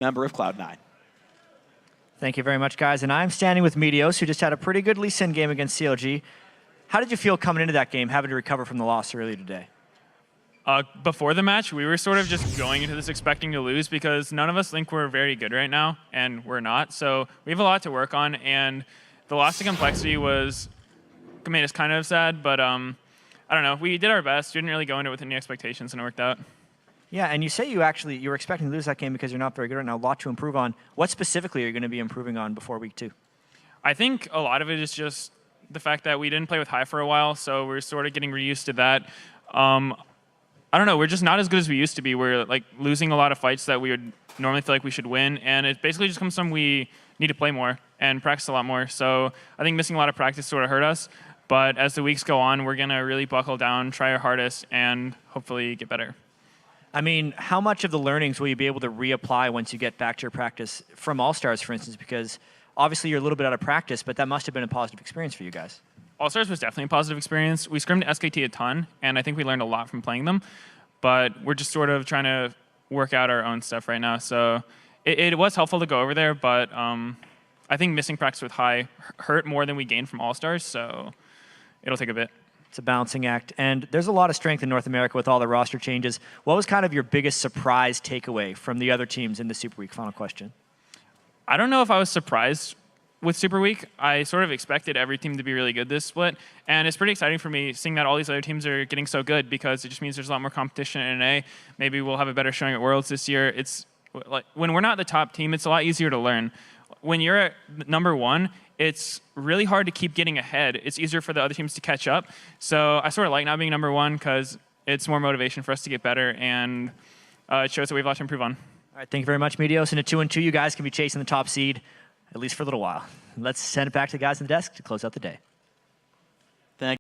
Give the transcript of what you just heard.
member of Cloud9. Thank you very much, guys. And I'm standing with Meteos, who just had a pretty good Lee Sin game against CLG. How did you feel coming into that game, having to recover from the loss earlier today? Before the match, we were sort of just going into this expecting to lose because none of us think we're very good right now, and we're not. So we have a lot to work on, and the loss to Complexity made us kind of sad, but I don't know. We did our best. We didn't really go into it with any expectations, and it worked out. Yeah, and you say you were expecting to lose that game because you're not very good right now. A lot to improve on. What specifically are you going to be improving on before week 2? I think a lot of it is just the fact that we didn't play with High for a while, so we're sort of getting reused to that. I don't know. We're just not as good as we used to be. We're like losing a lot of fights that we would normally feel like we should win, and it basically just comes from we need to play more and practice a lot more. So I think missing a lot of practice sort of hurt us. But as the weeks go on, we're going to really buckle down, try our hardest, and hopefully get better. I mean, how much of the learnings will you be able to reapply once you get back to your practice from All-Stars, for instance? Because obviously you're a little bit out of practice, but that must have been a positive experience for you guys. All-Stars was definitely a positive experience. We scrimmed SKT a ton, and I think we learned a lot from playing them. But we're just sort of trying to work out our own stuff right now. So it was helpful to go over there, but I think missing practice with High hurt more than we gained from All-Stars, so it'll take a bit. It's a balancing act. And there's a lot of strength in North America with all the roster changes. What was kind of your biggest surprise takeaway from the other teams in the Super Week? Final question. I don't know if I was surprised with Super Week. I sort of expected every team to be really good this split. And it's pretty exciting for me seeing that all these other teams are getting so good because it just means there's a lot more competition in NA. Maybe we'll have a better showing at Worlds this year. It's like when we're not the top team, it's a lot easier to learn. When you're at #1, it's really hard to keep getting ahead. It's easier for the other teams to catch up. So I sort of like not being #1 because it's more motivation for us to get better, and it shows that we have a lot to improve on. All right, thank you very much, Meteos. And at 2-2, you guys can be chasing the top seed, at least for a little while. Let's send it back to the guys on the desk to close out the day.